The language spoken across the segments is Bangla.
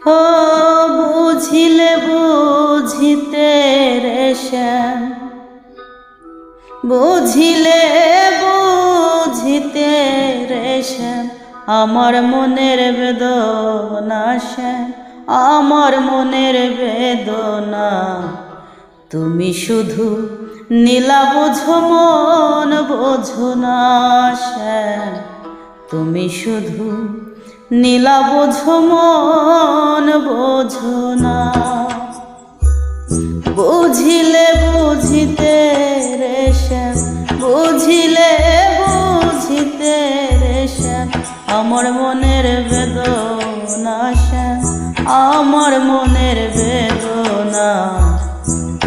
ও বুঝিলে বুঝিতে রে শ্যাম, বুঝিলে বুঝিতে রে শ্যাম, আমার মনের বেদনা শ্যাম, আমার মনের বেদনা। তুমি শুধু নীলা বোঝো মন বোঝো না শ্যাম, তুমি শুধু নীলা বোঝো মন বোঝো না। বুঝিলে বুঝিতে রে শ্যাম, বুঝিলে বুঝিতে রে শ্যাম, আমার মনের বেদনা শ্যাম, আমার মনের বেদনা।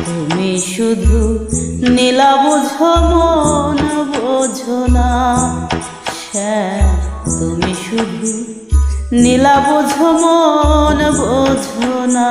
তুমি শুধু নীলা বোঝো মন বোঝো না শ্যাম, তুমি শুধু নীলা বোঝো মন বোঝো না।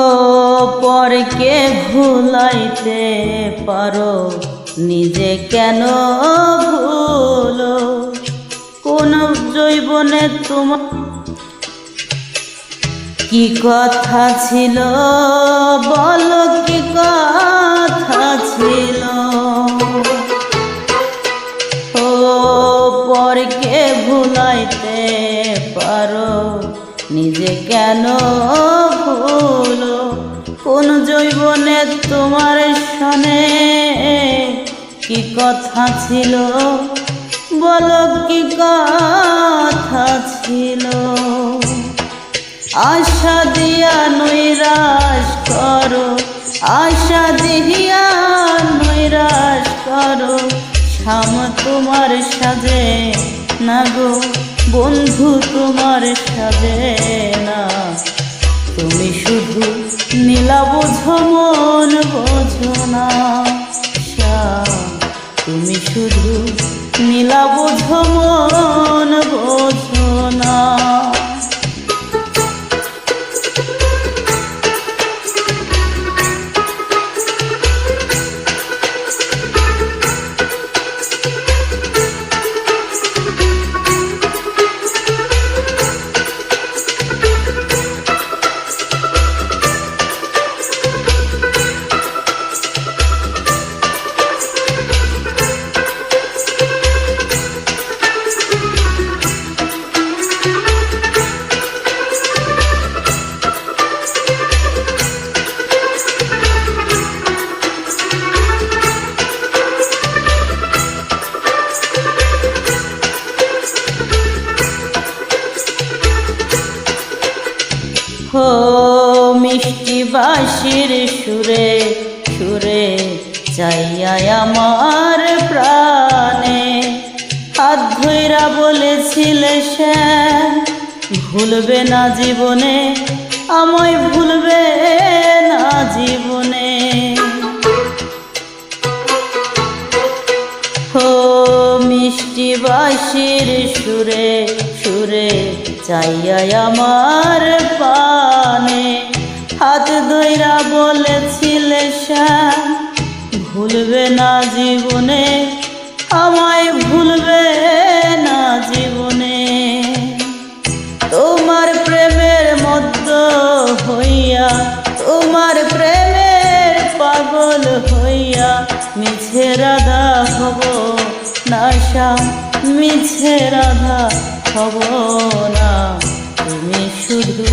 ও পরকে ভুলাইতে পারো, নিজে কেন ভুলো? কোন যৌবনে তোমার কি কথা ছিল, বলো কি কথা ছিল? ও পরকে ভুলাইতে পারো, নিজে কেন ভুলো? কোন যৌবনে তোমার সনে কি কথা ছিল, বলো কি কথা ছিল? আশা দিয়া নৈরাশ করো, আশা দিয়া নৈরাশ করো, শাম তোমার সাজে না গো, বন্ধু তোমার সাজে না। তুমি শুধু নীলা বোঝো মন বোঝো না শ্যাম, তুমি শুধু নীলা বোঝো মন বোঝো না। হো মিষ্টি বাঁশির সুরে সুরে চাইয়া আমার প্রাণে, হাত ধইরা বলেছিলে শ্যাম, ভুলবে না জীবনে, আমায় ভুলবে না জীবনে। হো মিষ্টি বাঁশির সুরে সুরে চাইয়া আমার পানে, হাত ধইরা বলেছিলে শ্যাম, ভুলবে না জীবনে, আমায় ভুলবে না জীবনে। তোমার প্রেমের মধ্য হইয়া, তোমার প্রেমের পাগল হইয়া, মিছে রাধা হব না শ্যাম, মিছে রাধা হব না। তুমি শুধু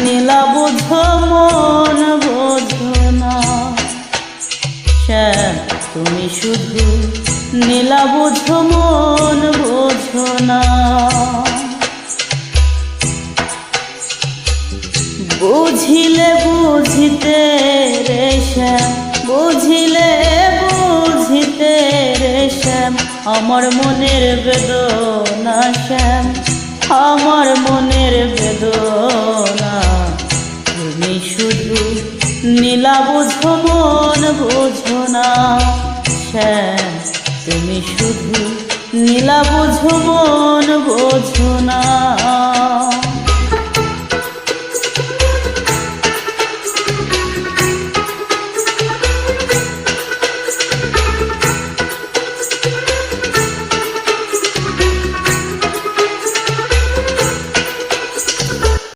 নীলা বোঝো মন বোঝো না শ্যাম, তুমি শুধু নীলা বোঝো মন বোঝো না। বুঝিলে বুঝিতে রে শ্যাম, বুঝিলে বুঝিতে রে শ্যাম, আমার মনের বেদনা শ্যাম, আমার মনের বেদনা। তুমি শুধু নীলা বুঝো মন বুঝো না শ্যাম, তুমি শুধু নীলা বুঝো মন বুঝো না।